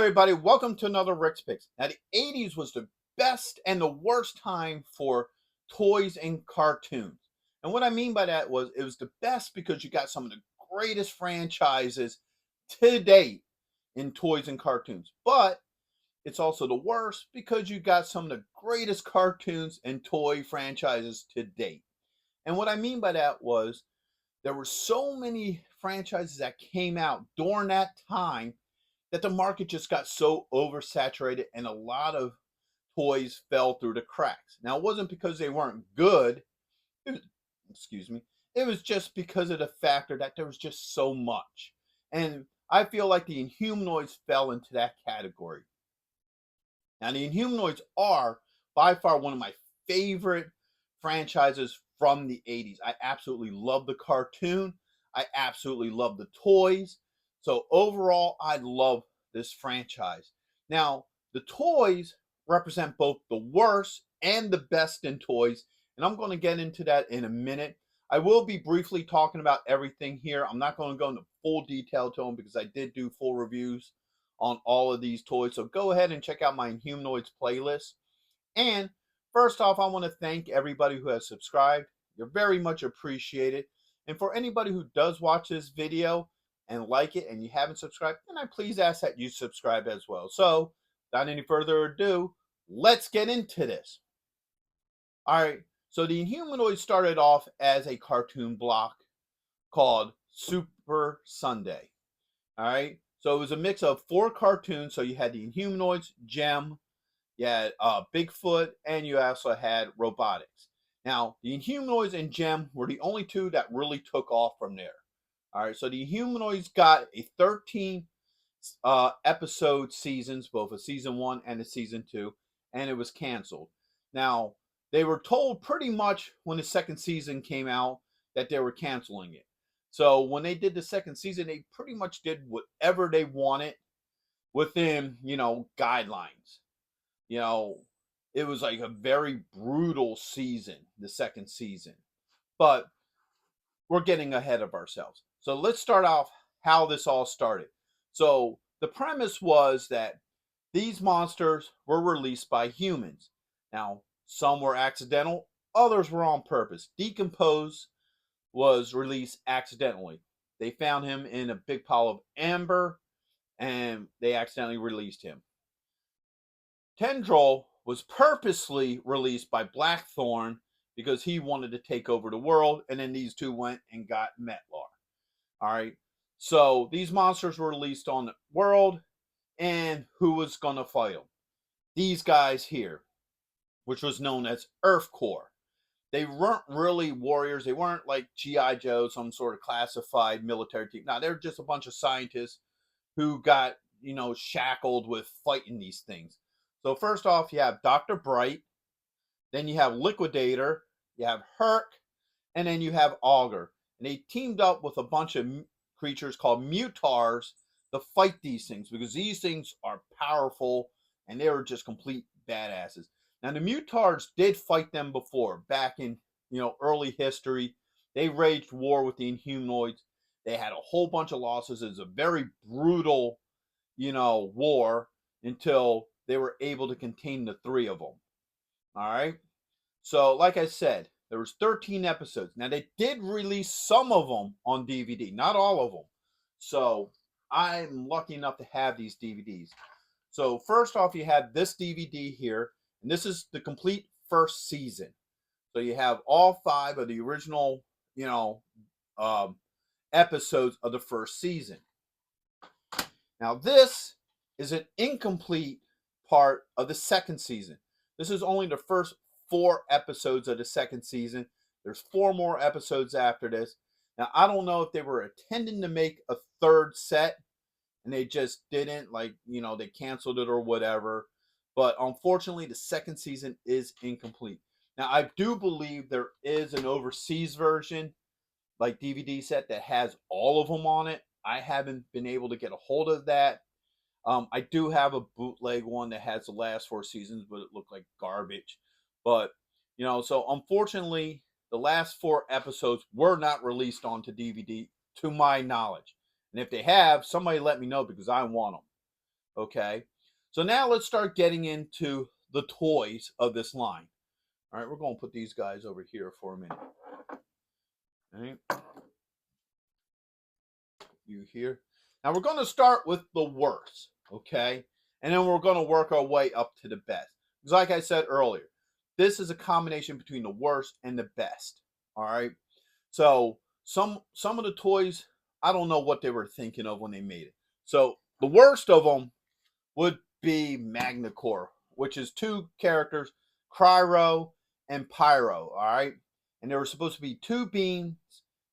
everybody, welcome to another Rick's Picks. Now, the 80s was the best and the worst time for toys and cartoons. And what I mean by that was it was the best because you got some of the greatest franchises to date in toys and cartoons. But it's also the worst because you got some of the greatest cartoons and toy franchises to date. And what I mean by that was there were so many franchises that came out during that time that the market just got so oversaturated and a lot of toys fell through the cracks. Now, it wasn't because they weren't good. It was, excuse me. It was just because of the factor that there was just so much. And I feel like the Inhumanoids fell into that category. Now, the Inhumanoids are by far one of my favorite franchises from the 80s. I absolutely love the cartoon. I absolutely love the toys. So overall, I love this franchise. Now, the toys represent both the worst and the best in toys, and I'm going to get into that in a minute. I will be briefly talking about everything here. I'm not going to go into full detail to them because I did do full reviews on all of these toys. So go ahead and check out my Inhumanoids playlist. And first off, I want to thank everybody who has subscribed. You're very much appreciated. And for anybody who does watch this video and like it and you haven't subscribed, then I please ask that you subscribe as well. So without any further ado, let's get into this. All right, so the Inhumanoids started off as a cartoon block called Super Sunday. All right, so it was a mix of 4 cartoons. So you had the Inhumanoids, Gem, you had Bigfoot, and you also had Robotics. Now, the Inhumanoids and Gem were the only 2 that really took off from there. All right, so the Humanoids got a 13 episode seasons, both a season 1 and a season 2, and it was canceled. Now, they were told pretty much when the second season came out that they were canceling it. So when they did the second season, they pretty much did whatever they wanted within, guidelines. It was like a very brutal season, the second season. But we're getting ahead of ourselves. So let's start off how this all started. So the premise was that these monsters were released by humans. Now, some were accidental, others were on purpose. Decompose was released accidentally. They found him in a big pile of amber and they accidentally released him. Tendril was purposely released by Blackthorn because he wanted to take over the world, and then these 2 went and got Metlar. All right, so these monsters were released on the world, and who was going to fight them? These guys here, which was known as Earth Corps. They weren't really warriors. They weren't like G.I. Joe, some sort of classified military team. No, they're just a bunch of scientists who got, shackled with fighting these things. So first off, you have Dr. Bright, then you have Liquidator, you have Herc, and then you have Augur. And they teamed up with a bunch of creatures called Mutars to fight these things because these things are powerful and they were just complete badasses. Now the Mutars did fight them before, back in early history. They waged war with the Inhumanoids. They had a whole bunch of losses. It was a very brutal, war until they were able to contain the 3 of them. All right. So, like I said, there was 13 episodes. Now, they did release some of them on DVD, not all of them. So, I'm lucky enough to have these DVDs. So, first off, you have this DVD here, and this is the complete first season. So, you have all 5 of the original, episodes of the first season. Now, this is an incomplete part of the second season. This is only the first 4 episodes of the second season. There's 4 more episodes after this. Now, I don't know if they were intending to make a 3rd set and they just didn't, they canceled it or whatever. But unfortunately, the second season is incomplete. Now, I do believe there is an overseas version, like DVD set, that has all of them on it. I haven't been able to get a hold of that. I do have a bootleg one that has the last 4 seasons, but it looked like garbage. But, so unfortunately, the last 4 episodes were not released onto DVD, to my knowledge. And if they have, somebody let me know because I want them. Okay. So now let's start getting into the toys of this line. All right, we're going to put these guys over here for a minute. All right. You here. Now we're going to start with the worst, okay? And then we're going to work our way up to the best. Because like I said earlier, this is a combination between the worst and the best. All right. So some of the toys, I don't know what they were thinking of when they made it. So the worst of them would be Magnacore, which is two characters, Cryro and Pyro. All right. And there were supposed to be two beings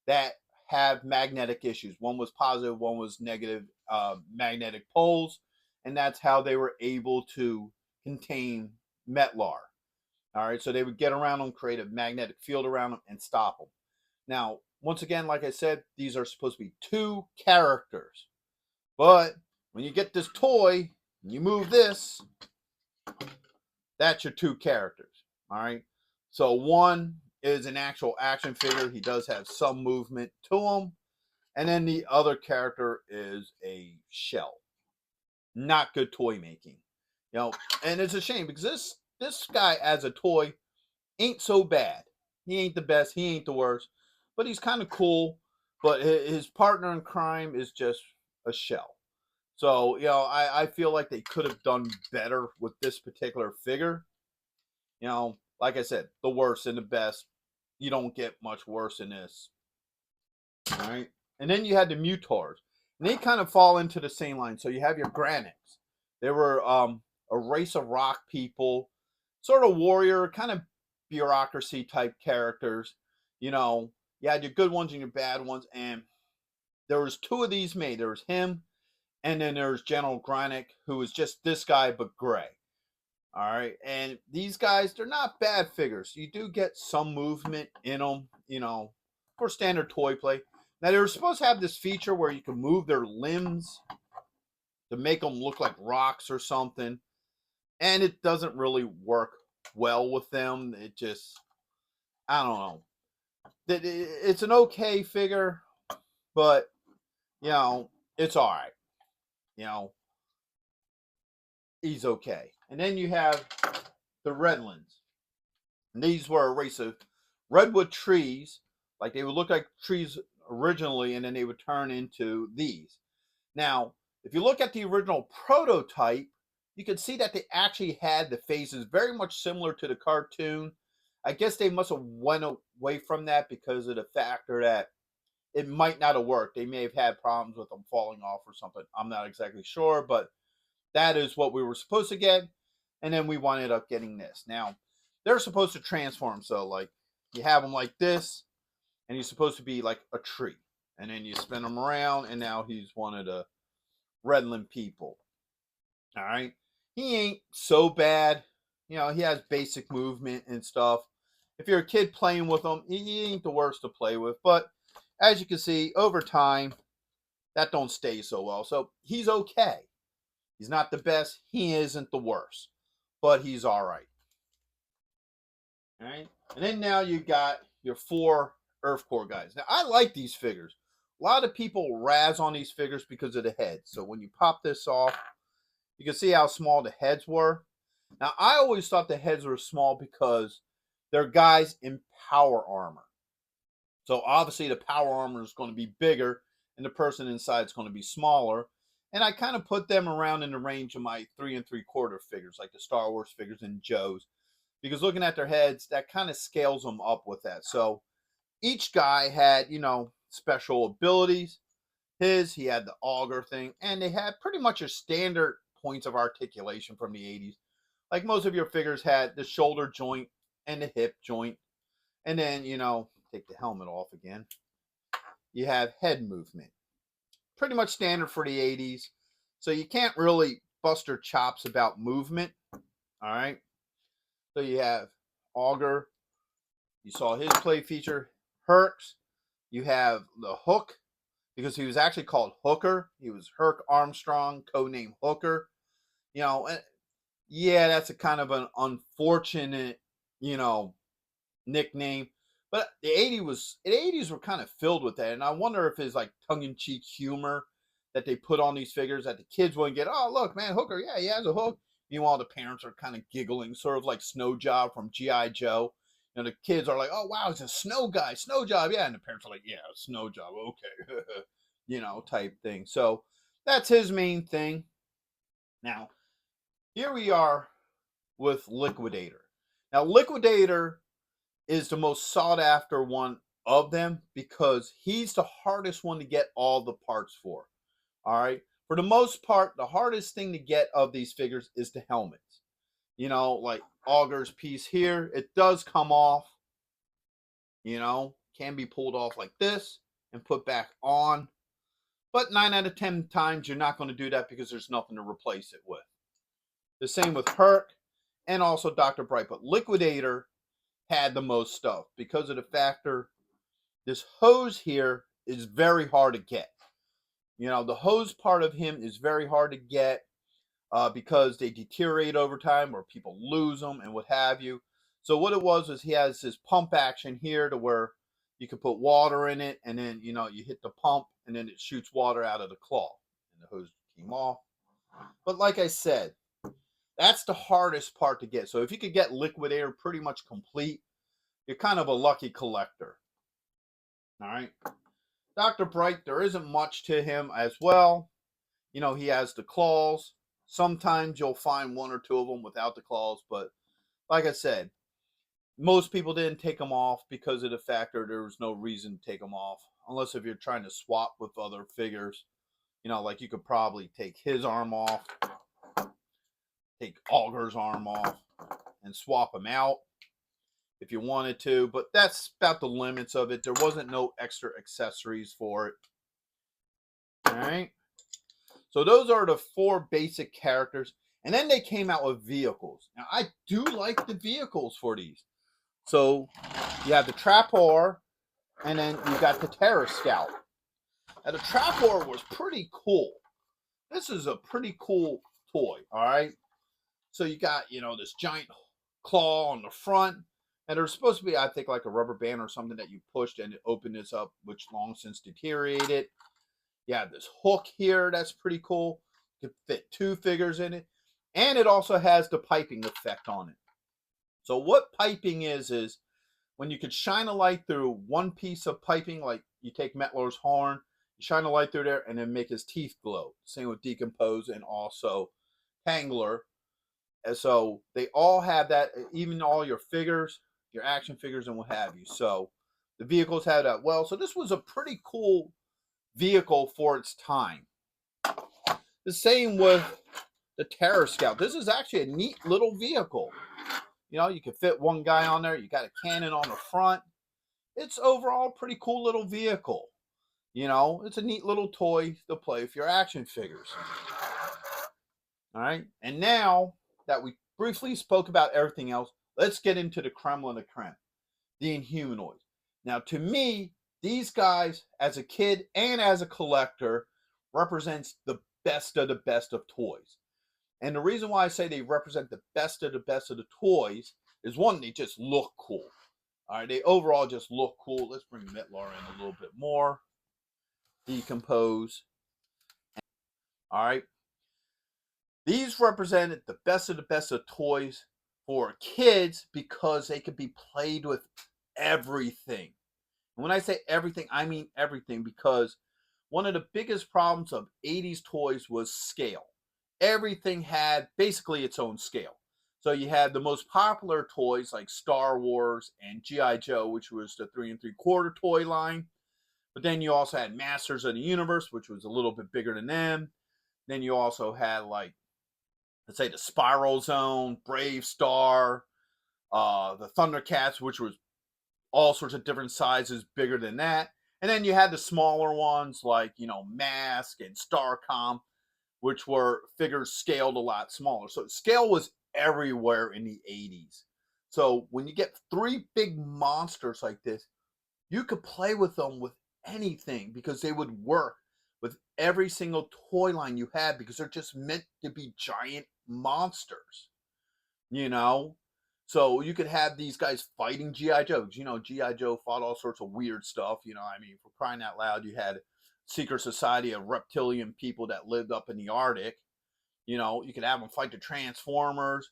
that have magnetic issues. One was positive, one was negative magnetic poles, and that's how they were able to contain Metlar. All right, so they would get around them, create a magnetic field around them, and stop them. Now, once again, like I said, these are supposed to be two characters, but when you get this toy and you move this, that's your two characters. All right, so one is an actual action figure. He does have some movement to him. And then the other character is a shell. Not good toy making. You know, and it's a shame because this guy as a toy ain't so bad. He ain't the best, he ain't the worst, but he's kind of cool. But his partner in crime is just a shell. So, you know, I feel like they could have done better with this particular figure. You know, like I said, the worst and the best. You don't get much worse than this. All right. And then you had the Mutars. And they kind of fall into the same line. So you have your Granics. They were a race of rock people, sort of warrior, kind of bureaucracy type characters. You know, you had your good ones and your bad ones. And there was two of these made. There was him, and then there was General Granic, who was just this guy, but gray. All right. And these guys, they're not bad figures. You do get some movement in them, you know, for standard toy play. Now, they were supposed to have this feature where you can move their limbs to make them look like rocks or something. And it doesn't really work well with them. It just, I don't know. It's an okay figure, but, you know, it's all right. You know, he's okay. And then you have the Redlands. And these were a race of redwood trees. Like they would look like trees originally, and then they would turn into these. Now, if you look at the original prototype, you can see that they actually had the faces very much similar to the cartoon. I guess they must have went away from that because of the factor that it might not have worked. They may have had problems with them falling off or something. I'm not exactly sure, but that is what we were supposed to get. And then we wound up getting this. Now, they're supposed to transform. So, like, you have them like this, and he's supposed to be like a tree. And then you spin him around, and now he's one of the Redland people. All right. He ain't so bad. You know, he has basic movement and stuff. If you're a kid playing with him, he ain't the worst to play with. But as you can see, over time, that don't stay so well. So he's okay. He's not the best. He isn't the worst. But he's all right. All right. And then now you got your four Earth Core guys. Now, I like these figures. A lot of people razz on these figures because of the head. So when you pop this off, you can see how small the heads were. Now, I always thought the heads were small because they're guys in power armor. So obviously the power armor is going to be bigger and the person inside is going to be smaller. And I kind of put them around in the range of my 3 3/4 figures, like the Star Wars figures and Joe's. Because looking at their heads, that kind of scales them up with that. So each guy had, you know, special abilities. He had the auger thing, and they had pretty much a standard points of articulation from the 80s. Like most of your figures had the shoulder joint and the hip joint. And then, you know, take the helmet off again. You have head movement. Pretty much standard for the 80s. So you can't really bust your chops about movement. All right. So you have Auger. You saw his play feature. Herc. You have the Hook, because he was actually called Hooker. He was Herc Armstrong, codename Hooker. You know, yeah, that's a kind of an unfortunate, you know, nickname. But the 80s were kind of filled with that, and I wonder if it's like tongue-in-cheek humor that they put on these figures that the kids wouldn't get. Oh, look, man, Hooker, yeah, he has a hook. Meanwhile, the parents are kind of giggling, sort of like Snow Job from G.I. Joe. You know, the kids are like, oh, wow, it's a snow guy, Snow Job, yeah. And the parents are like, yeah, Snow Job, okay. You know, type thing. So that's his main thing. Now, here we are with Liquidator. Now, Liquidator is the most sought after one of them because he's the hardest one to get all the parts for. All right. For the most part, the hardest thing to get of these figures is the helmets. You know, like Augur's piece here, it does come off, you know, can be pulled off like this and put back on. But 9 out of 10 times, you're not going to do that because there's nothing to replace it with. The same with Herc and also Dr. Bright. But Liquidator had the most stuff because of the factor this hose here is very hard to get. You know, the hose part of him is very hard to get because they deteriorate over time or people lose them and what have you. So what it was is he has this pump action here to where you can put water in it and then, you know, you hit the pump and then it shoots water out of the claw and the hose came off. But like I said, that's the hardest part to get. So if you could get Liquidator pretty much complete, you're kind of a lucky collector. All right. Dr. Bright, there isn't much to him as well. You know, he has the claws. Sometimes you'll find one or two of them without the claws, but like I said, most people didn't take them off because of the factor there was no reason to take them off. Unless if you're trying to swap with other figures. You know, like you could probably take his arm off, take Augur's arm off, and swap them out if you wanted to, but that's about the limits of it. There wasn't no extra accessories for it. All right. So those are the 4 basic characters. And then they came out with vehicles. Now, I do like the vehicles for these. So you have the Trapor, and then you got the Terror Scout. Now, the Trapor was pretty cool. This is a pretty cool toy, all right? So you got, you know, this giant claw on the front. And there's supposed to be, I think, like a rubber band or something that you pushed and it opened this up, which long since deteriorated. You have this hook here that's pretty cool. You can fit 2 figures in it. And it also has the piping effect on it. So what piping is when you could shine a light through one piece of piping, like you take Mettler's horn, you shine a light through there and then make his teeth glow. Same with Decompose and also Tangler. And so they all have that, even all your figures, your action figures and what have you. So the vehicles have that well. So this was a pretty cool vehicle for its time. The same with the Terror Scout. This is actually a neat little vehicle. You know, you can fit one guy on there. You got a cannon on the front. It's overall a pretty cool little vehicle. You know, it's a neat little toy to play with your action figures. All right. And now that we briefly spoke about everything else, let's get into the creme de la creme, the Inhumanoids. Now, to me, these guys, as a kid and as a collector, represents the best of toys. And the reason why I say they represent the best of the toys is, one, they just look cool. All right, they overall just look cool. Let's bring Mettler in a little bit more. Decompose. All right. These represented the best of toys for kids because they could be played with everything. And when I say everything, I mean everything, because one of the biggest problems of 80s toys was scale. Everything had basically its own scale. So you had the most popular toys like Star Wars and G.I. Joe, which was the 3 3/4 toy line. But then you also had Masters of the Universe, which was a little bit bigger than them. Then you also had, like, let's say the Spiral Zone, Brave Star, the Thundercats, which was all sorts of different sizes bigger than that. And then you had the smaller ones like, you know, Mask and Starcom, which were figures scaled a lot smaller. So scale was everywhere in the 80s. So when you get 3 big monsters like this, you could play with them with anything because they would work with every single toy line you had because they're just meant to be giant monsters, you know? So you could have these guys fighting G.I. Joes. You know, G.I. Joe fought all sorts of weird stuff. You know, I mean, for crying out loud, you had secret society of reptilian people that lived up in the Arctic. You could have them fight the Transformers,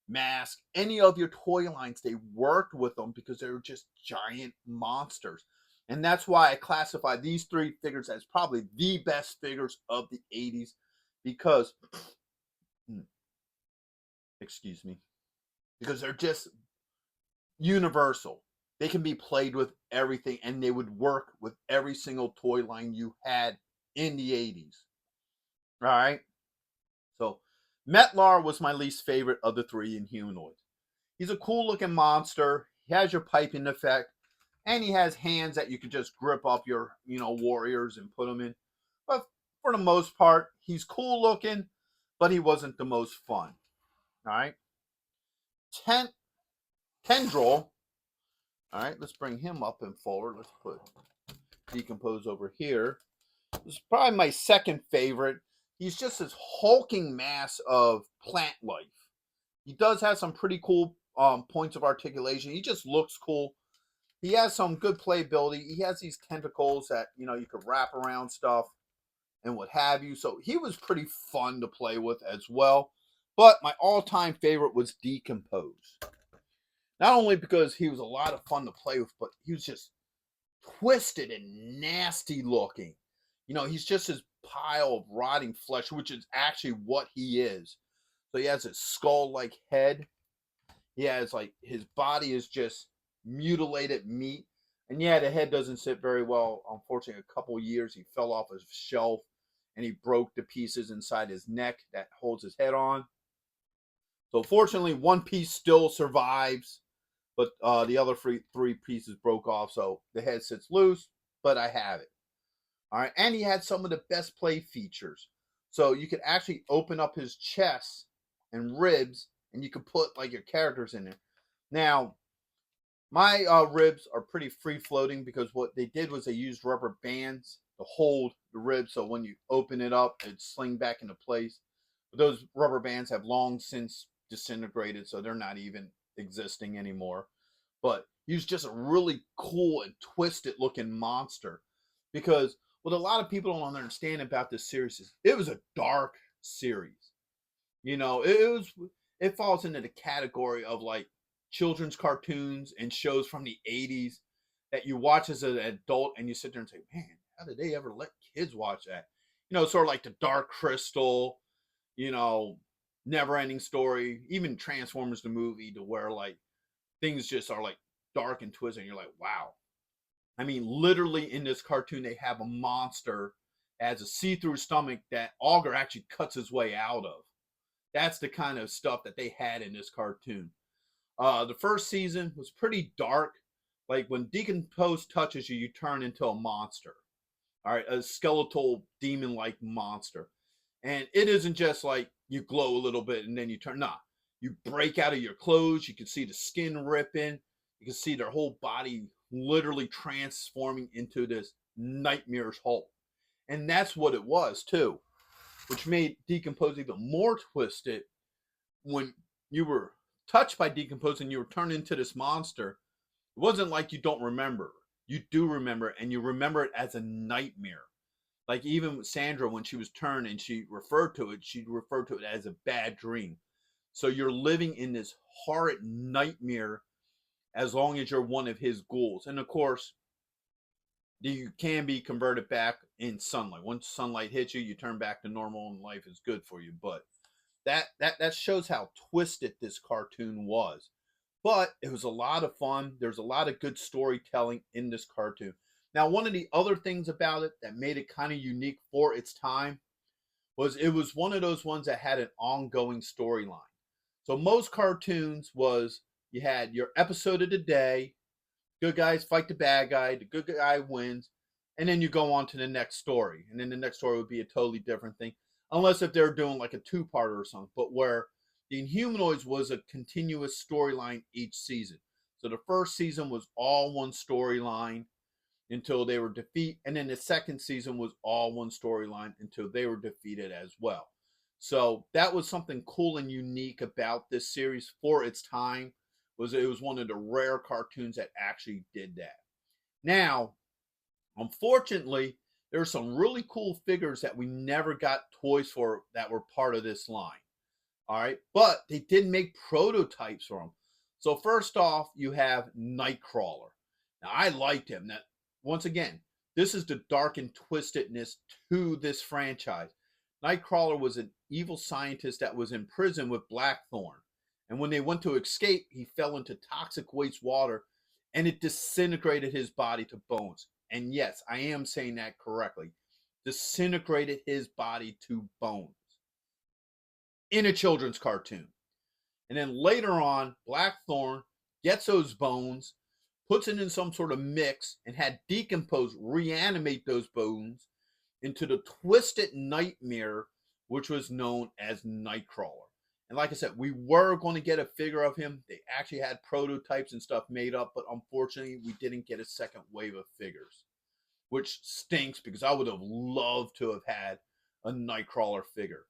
Mask, any of your toy lines. They worked with them because they were just giant monsters. And that's why I classify these three figures as probably the best figures of the 80s because, excuse me, because they're just universal. They can be played with everything and they would work with every single toy line you had in the 80s. All right. So Metlar was my least favorite of the three Inhumanoids. He's a cool looking monster. He has your piping effect, and he has hands that you can just grip up your, warriors and put them in. But for the most part, he's cool looking, but he wasn't the most fun. All right. Tendril. All right, let's bring him up and forward. Let's put Decompose over here. This is probably my second favorite. He's just this hulking mass of plant life. He does have some pretty cool points of articulation. He just looks cool. He has some good playability. He has these tentacles that, you could wrap around stuff and what have you. So he was pretty fun to play with as well. But my all-time favorite was Decompose. Not only because he was a lot of fun to play with, but he was just twisted and nasty looking. He's just this pile of rotting flesh, which is actually what he is. So he has a skull-like head. He has his body is just mutilated meat. And yeah, the head doesn't sit very well. Unfortunately, a couple years he fell off his shelf and he broke the pieces inside his neck that holds his head on. So fortunately, one piece still survives, but the other three pieces broke off. So the head sits loose, but I have it. All right. And he had some of the best play features. So you could actually open up his chest and ribs and you could put your characters in there. Now, my ribs are pretty free floating because what they did was they used rubber bands to hold the ribs. So when you open it up, it sling back into place. But those rubber bands have long since disintegrated, so they're not even existing anymore. But he was just a really cool and twisted looking monster because what a lot of people don't understand about this series is it was a dark series. It falls into the category of children's cartoons and shows from the 80s that you watch as an adult and you sit there and say, man, how did they ever let kids watch that? Sort of like the Dark Crystal, Never Ending Story, even Transformers the movie, to where things just are dark and twisted and you're like, wow. I mean, literally in this cartoon they have a monster that has a see-through stomach that Augur actually cuts his way out of. That's the kind of stuff that they had in this cartoon. The first season was pretty dark. When Decompose touches you, you turn into a monster. All right, a skeletal demon-like monster. And it isn't just you glow a little bit and then you turn. Nah, you break out of your clothes. You can see the skin ripping. You can see their whole body literally transforming into this nightmare's Hulk. And that's what it was, too, which made Decompose even more twisted. When you were touched by Decompose and you were turned into this monster, it wasn't like you don't remember. You do remember it, and you remember it as a nightmare. Even with Sandra, when she was turned and she referred to it as a bad dream. So you're living in this horrid nightmare as long as you're one of his ghouls. And of course, you can be converted back in sunlight. Once sunlight hits you, you turn back to normal and life is good for you. But that shows how twisted this cartoon was. But it was a lot of fun. There's a lot of good storytelling in this cartoon. Now, one of the other things about it that made it kind of unique for its time was it was one of those ones that had an ongoing storyline. So most cartoons was you had your episode of the day, good guys fight the bad guy, the good guy wins, and then you go on to the next story. And then the next story would be a totally different thing, unless if they're doing a two-parter or something. But where the Inhumanoids was a continuous storyline each season. So the first season was all one storyline until they were defeated, and then the second season was all one storyline until they were defeated as well. So that was something cool and unique about this series for its time. It was one of the rare cartoons that actually did that. Now, unfortunately, There are some really cool figures that we never got toys for that were part of this line. All right, but they did make prototypes for them. So first off, you have Nightcrawler. Now I liked him. That once again, this is the dark and twistedness to this franchise. Nightcrawler was an evil scientist that was in prison with Blackthorn, and when they went to escape, he fell into toxic waste water, and it disintegrated his body to bones. And yes, I am saying that correctly. Disintegrated his body to bones in a children's cartoon. And then later on, Blackthorn gets those bones, puts it in some sort of mix, and had Decompose reanimate those bones into the twisted nightmare, which was known as Nightcrawler. And like I said, we were going to get a figure of him. They actually had prototypes and stuff made up, but unfortunately, we didn't get a second wave of figures, which stinks because I would have loved to have had a Nightcrawler figure.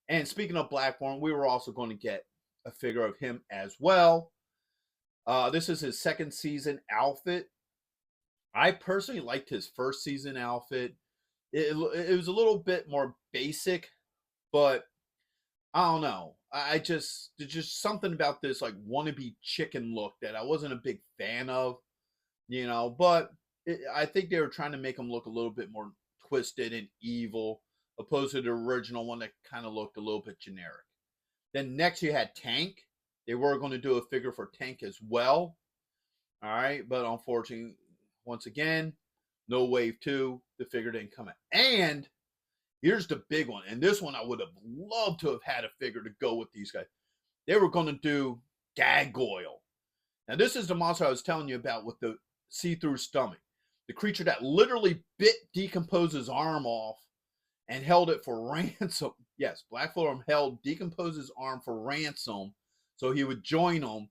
And speaking of Blackthorn, we were also going to get a figure of him as well. This is his second season outfit. I personally liked his first season outfit. It was a little bit more basic, but I don't know. There's just something about this like wannabe chicken look that I wasn't a big fan of, but I think they were trying to make him look a little bit more twisted and evil, opposed to the original one that kind of looked a little bit generic. Then next you had Tank. They were going to do a figure for Tank as well. All right, but unfortunately, once again, no wave 2. The figure didn't come out. And here's the big one. And this one I would have loved to have had a figure to go with these guys. They were going to do Gargoyle. Now, this is the monster I was telling you about with the see-through stomach. The creature that literally bit Decompose's arm off and held it for ransom. Yes, Blackthorn held Decompose's arm for ransom so he would join them.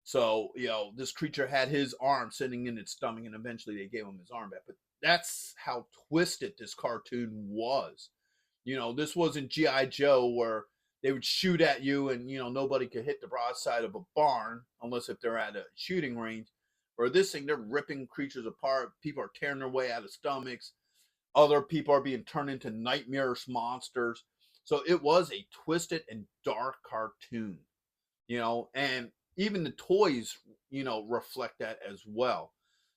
So, this creature had his arm sitting in its stomach, and eventually they gave him his arm back. But that's how twisted this cartoon was. This wasn't G.I. Joe where they would shoot at you and, nobody could hit the broadside of a barn unless if they're at a shooting range. Or this thing, they're ripping creatures apart. People are tearing their way out of stomachs. Other people are being turned into nightmarish monsters. So it was a twisted and dark cartoon, and even the toys, reflect that as well.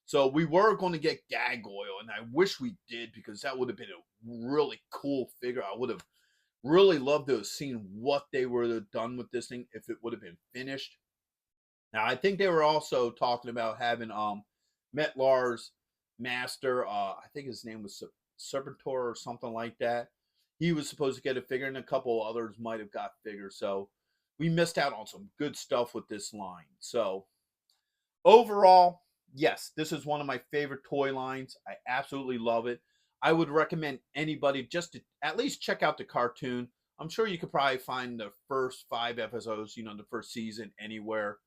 So we were going to get Gargoyle, and I wish we did because that would have been a really cool figure. I would have really loved to have seen what they would have done with this thing if it would have been finished. Now, I think they were also talking about having Metlar's master, I think his name was Serpentor or something like that. He was supposed to get a figure, and a couple others might have got figures. So we missed out on some good stuff with this line. So overall, yes, this is one of my favorite toy lines. I absolutely love it. I would recommend anybody just to at least check out the cartoon. I'm sure you could probably find the first 5 episodes, the first season anywhere,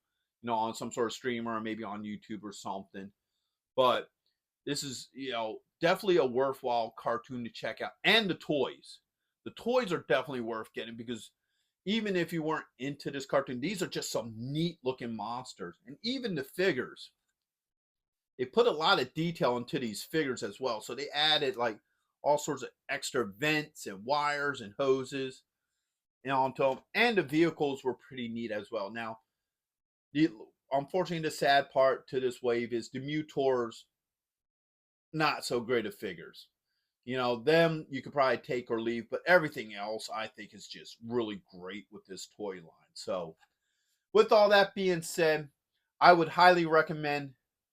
on some sort of streamer or maybe on YouTube or something. But this is, definitely a worthwhile cartoon to check out. And the toys. The toys are definitely worth getting because even if you weren't into this cartoon, these are just some neat looking monsters. And even the figures, they put a lot of detail into these figures as well. So they added like all sorts of extra vents and wires and hoses onto them. And the vehicles were pretty neat as well. Now, unfortunately, the sad part to this wave is the Mutors, not so great of figures. Them you could probably take or leave, but everything else I think is just really great with this toy line. So with all that being said, I would highly recommend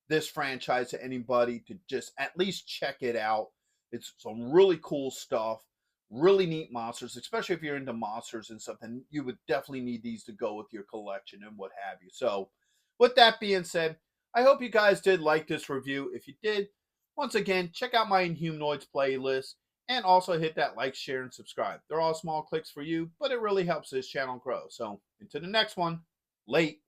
this franchise to anybody to just at least check it out. It's some really cool stuff, really neat monsters, especially if you're into monsters and stuff, then you would definitely need these to go with your collection and what have you. So with that being said, I hope you guys did like this review. If you did, once again, check out my Inhumanoids playlist and also hit that like, share, and subscribe. They're all small clicks for you, but it really helps this channel grow. So, until the next one, late.